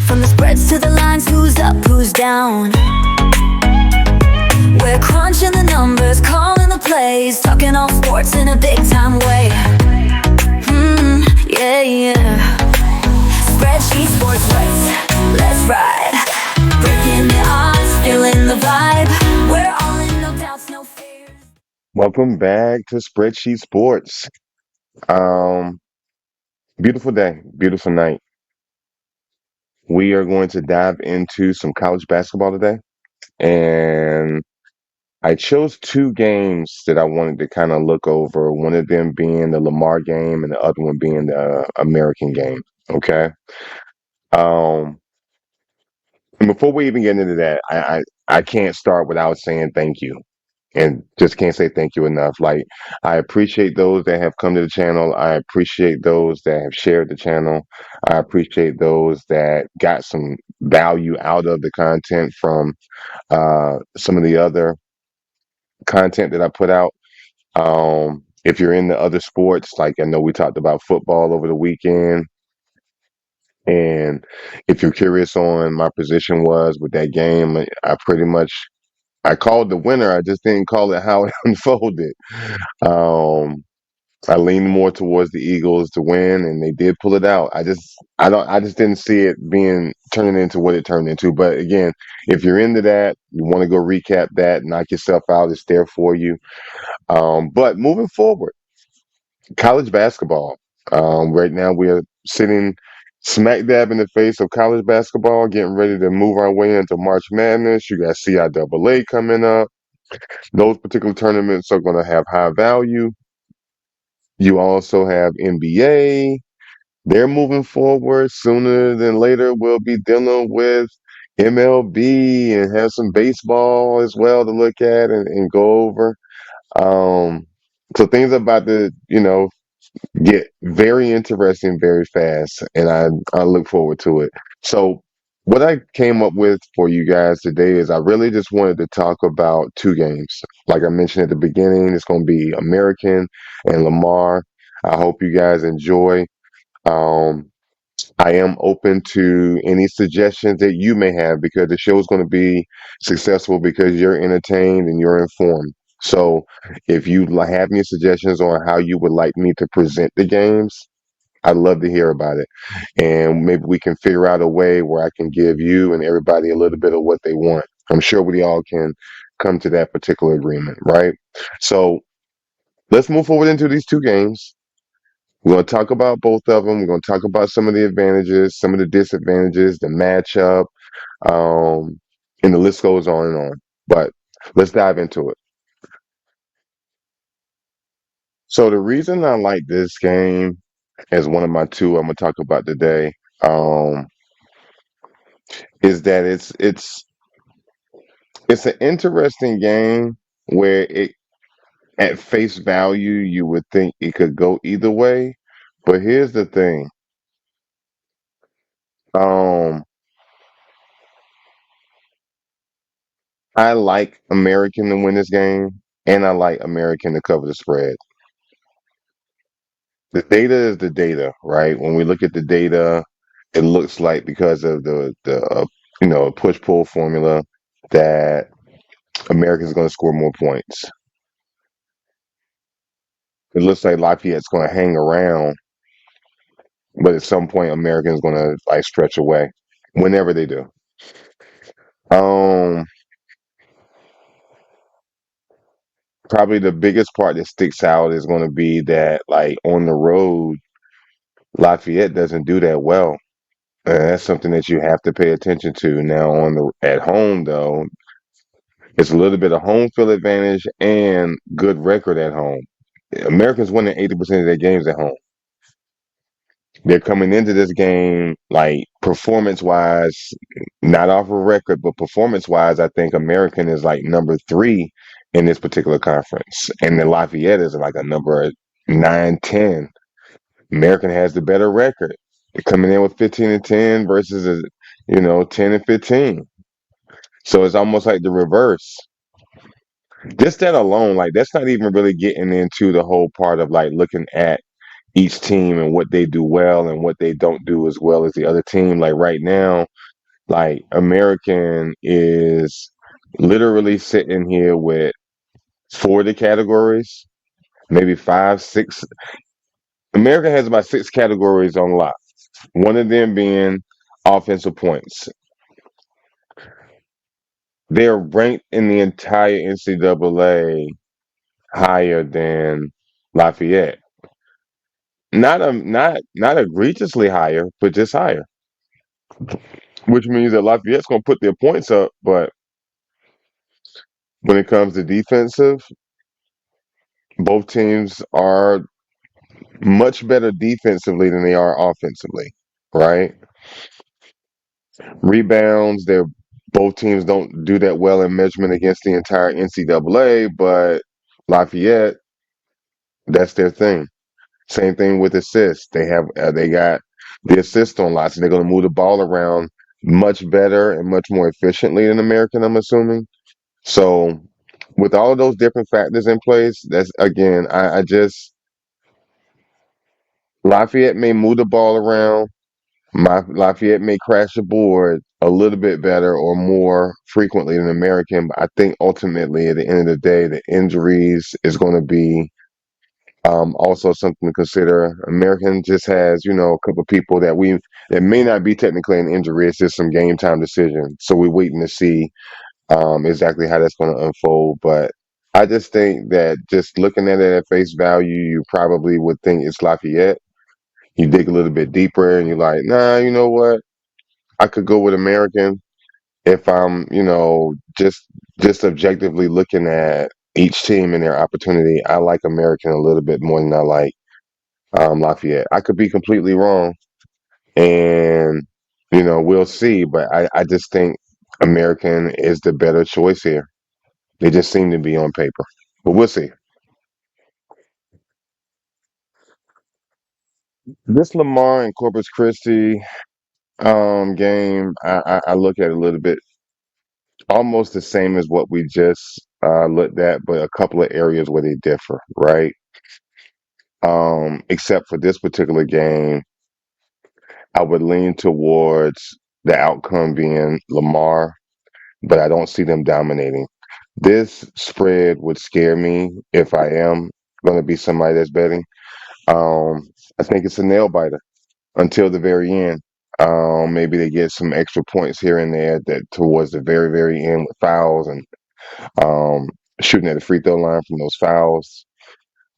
From the spreads to the lines, who's up, who's down. We're crunching the numbers, calling the plays, talking all sports in a big time way. Yeah, yeah. Spreadsheet sports, let's ride. Breaking the odds, feeling the vibe. We're all in, no doubts, no fears. Welcome back to Spreadsheet Sports. Um, Beautiful day, beautiful night. We are going to dive into some college basketball today, and I chose two games that I wanted to kind of look over. One of them being the Lamar game, and the other one being the American game. Okay. Um, and before we even get into that, I can't start without saying thank you. And just can't say thank you enough. Like, I appreciate those that have come to the channel. I appreciate those that have shared the channel. I appreciate those that got some value out of the content from some of the other content that I put out. If you're into other sports, like I know we talked about football over the weekend, and if you're curious on my position was with that game, I pretty much I called the winner. I just didn't call it how it unfolded. Um, I leaned more towards the Eagles to win, and they did pull it out. I just didn't see it being turning into what it turned into. But again, if you're into that, you want to go recap that, knock yourself out. It's there for you. But moving forward, college basketball. Right now, we are sitting smack dab in the face of college basketball, getting ready to move our way into March Madness. You got CIAA coming up. Those particular tournaments are going to have high value. You also have NBA. They're moving forward sooner than later. We'll be dealing with MLB and have some baseball as well to look at and go over. Um, so things are about to, get very interesting very fast, and I look forward to it. So what I came up with for you guys today is I really just wanted to talk about two games. Like I mentioned at the beginning, it's going to be American and Lamar. I hope you guys enjoy. Um, I am open to any suggestions that you may have because the show is going to be successful because you're entertained and you're informed. So if you have any suggestions on how you would like me to present the games, I'd love to hear about it. And maybe we can figure out a way where I can give you and everybody a little bit of what they want. I'm sure we all can come to that particular agreement, right? So let's move forward into these two games. We're going to talk about both of them. We're going to talk about some of the advantages, some of the disadvantages, the matchup, um, and the list goes on and on. But let's dive into it. So the reason I like this game as one of my two I'm gonna talk about today, um, is that it's an interesting game where it at face value you would think it could go either way, but here's the thing. Um, I like American to win this game, and I like American to cover the spread. The data is the data, right? When we look at the data, it looks like because of the push pull formula that America's going to score more points. It looks like Lafayette's going to hang around, but at some point, American's going to like stretch away whenever they do. Um, Probably the biggest part that sticks out is going to be that like on the road, Lafayette doesn't do that well. And that's something that you have to pay attention to. Now, on the at home though, it's a little bit of home field advantage and good record at home. Americans winning 80% of their games at home. They're coming into this game like performance wise, not off a record, but performance wise, I think American is like number three in this particular conference, and then Lafayette is like a number 9, 10. American has the better record. They're coming in with 15-10 versus 10-15. So it's almost like the reverse. Just that alone, like that's not even really getting into the whole part of like looking at each team and what they do well and what they don't do as well as the other team. Like right now, like American is literally sitting here with 40 categories, maybe five, six. American has about six categories on lock. One of them being offensive points. They're ranked in the entire NCAA higher than Lafayette. Not egregiously higher, but just higher. Which means that Lafayette's gonna put their points up, but when it comes to defensive, both teams are much better defensively than they are offensively, right? Rebounds, they're both teams don't do that well in measurement against the entire NCAA, but Lafayette, that's their thing. Same thing with assists. They got the assist on lots, and they're going to move the ball around much better and much more efficiently than American. I'm assuming. So, with all of those different factors in place, that's again, I just Lafayette may move the ball around. Lafayette may crash the board a little bit better or more frequently than American, but I think ultimately at the end of the day, the injuries is going to be also something to consider. American just has, a couple of people that may not be technically an injury. It's just some game time decision. So we're waiting to see exactly how that's going to unfold. But I just think that just looking at it at face value, you probably would think it's Lafayette. You dig a little bit deeper and you're like, nah, you know what? I could go with American if I'm, just objectively looking at each team and their opportunity. I like American a little bit more than I like Lafayette. I could be completely wrong, and we'll see. But I just think American is the better choice here. They just seem to be on paper, but we'll see. This Lamar and Corpus Christi game, I look at a little bit almost the same as what we just looked at, but a couple of areas where they differ, right? Except for this particular game, I would lean towards the outcome being Lamar, but I don't see them dominating. This spread would scare me if I am going to be somebody that's betting. Um, I think it's a nail biter until the very end. Maybe they get some extra points here and there that towards the very, very end with fouls and um, shooting at the free throw line from those fouls.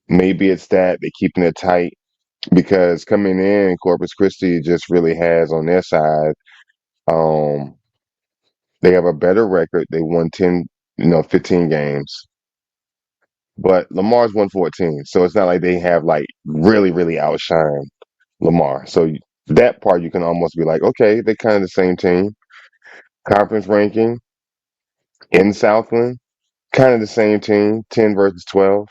Maybe it's that they're keeping it tight because coming in, Corpus Christi just really has on their side. Um, they have a better record. They won 10, 15 games. But Lamar's won 14. So it's not like they have like really, really outshine Lamar. So that part you can almost be like, okay, they're kind of the same team. Conference ranking in Southland, kind of the same team, 10 versus 12.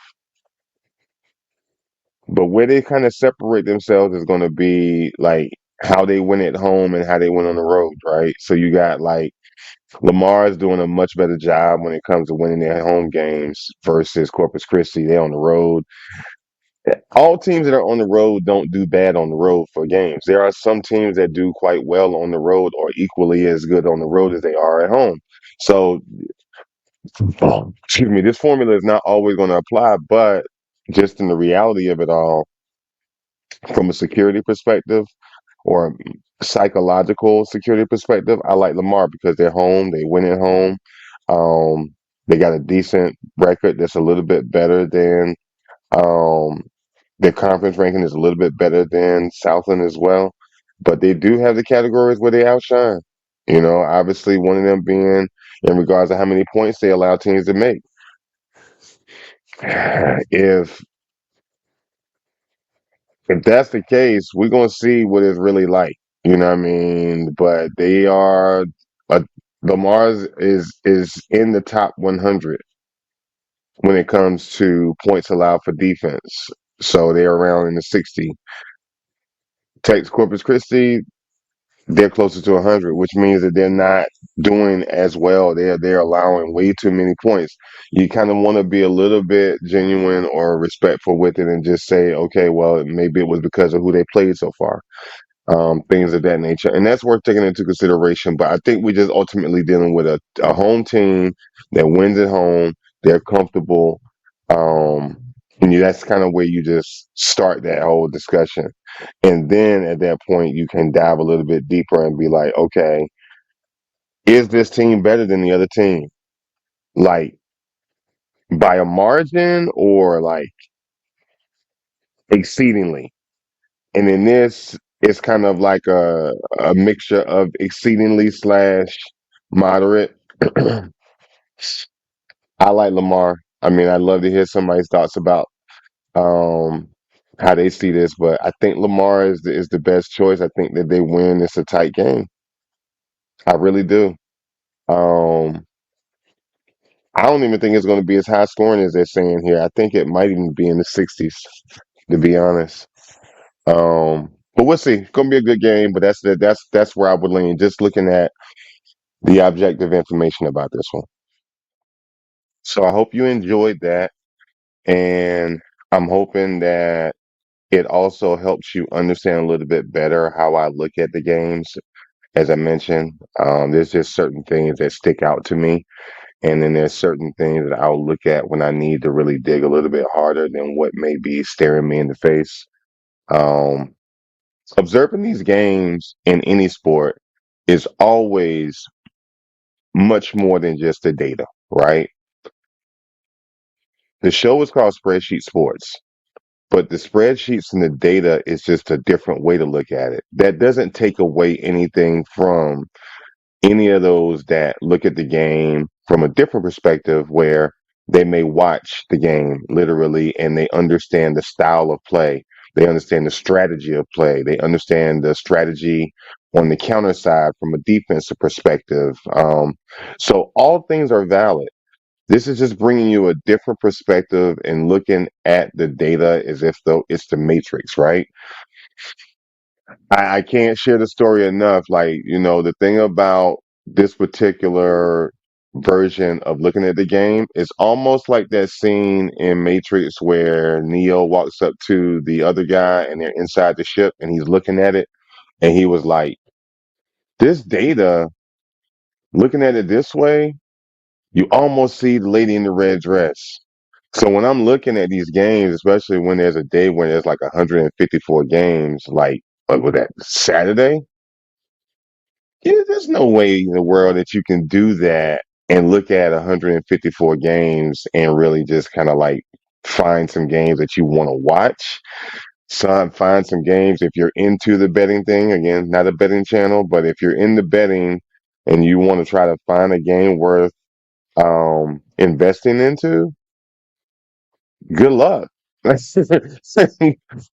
But where they kind of separate themselves is going to be like how they win at home and how they win on the road, right? So you got like Lamar is doing a much better job when it comes to winning their home games versus Corpus Christi. They're on the road. All teams that are on the road don't do bad on the road for games. There are some teams that do quite well on the road or equally as good on the road as they are at home. So, excuse me, this formula is not always going to apply, but just in the reality of it all, from a security perspective or psychological security perspective, I like Lamar because they're home, they win at home. They got a decent record that's a little bit better than um, their conference ranking is a little bit better than Southland as well. But they do have the categories where they outshine. Obviously one of them being in regards to how many points they allow teams to make. If if that's the case, we're gonna see what it's really like. You know what I mean? But they are uh, Lamar's is in the top 100 when it comes to points allowed for defense. So they're around in the 60. Takes Corpus Christi, they're closer to 100, which means that they're not doing as well. They're allowing way too many points. You kind of want to be a little bit genuine or respectful with it and just say, okay, well, maybe it was because of who they played so far, things of that nature, and that's worth taking into consideration. But I think we're just ultimately dealing with a home team that wins at home. They're comfortable. Um, and that's kind of where you just start that whole discussion. And then at that point, you can dive a little bit deeper and be like, okay, is this team better than the other team? Like by a margin or like exceedingly? And in this, it's kind of like a mixture of exceedingly slash moderate. I like Lamar. I mean, I'd love to hear somebody's thoughts about um, how they see this, but I think Lamar is the best choice. I think that they win. It's a tight game. I really do. Um, I don't even think it's going to be as high scoring as they're saying here. I think it might even be in the 60s, to be honest. But we'll see. It's gonna be a good game, but that's where I would lean. Just looking at the objective information about this one. So I hope you enjoyed that, and I'm hoping that it also helps you understand a little bit better how I look at the games. As I mentioned, there's just certain things that stick out to me, and then there's certain things that I'll look at when I need to really dig a little bit harder than what may be staring me in the face. Um, Observing these games in any sport is always much more than just the data, right? The show is called Spreadsheet Sports, but the spreadsheets and the data is just a different way to look at it. That doesn't take away anything from any of those that look at the game from a different perspective where they may watch the game literally and they understand the style of play. They understand the strategy of play. They understand the strategy on the counter side from a defensive perspective. So all things are valid. This is just bringing you a different perspective and looking at the data as if though it's the matrix, right? I can't share the story enough. Like, the thing about this particular version of looking at the game is almost like that scene in Matrix where Neo walks up to the other guy and they're inside the ship and he's looking at it and he was like, this data, looking at it this way, you almost see the lady in the red dress. So when I'm looking at these games, especially when there's a day when there's like 154 games, like what was that, Saturday? Yeah, there's no way in the world that you can do that and look at 154 games and really just kind of like find some games that you want to watch. Find some games if you're into the betting thing. Again, not a betting channel, but if you're in the betting and you want to try to find a game worth investing into, good luck.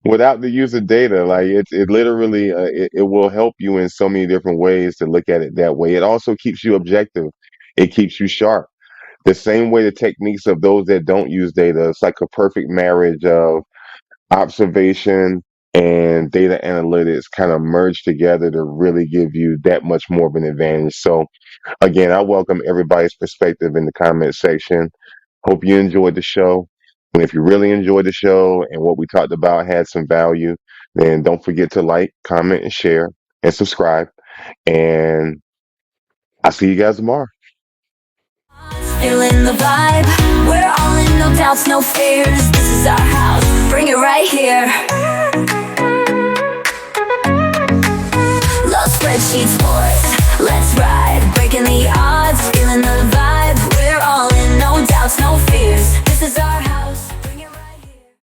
Without the use of data, like it literally it will help you in so many different ways to look at it that way. It also keeps you objective. It keeps you sharp. The same way the techniques of those that don't use data, it's like a perfect marriage of observation and data analytics kind of merge together to really give you that much more of an advantage. So again, I welcome everybody's perspective in the comment section. Hope you enjoyed the show. And if you really enjoyed the show and what we talked about had some value, then don't forget to like, comment, and share and subscribe. And I'll see you guys tomorrow. Feeling the vibe. We're all in, no doubts, no fears. This is our house. Bring it right here. Love Spreadsheet Sports. Let's ride. Break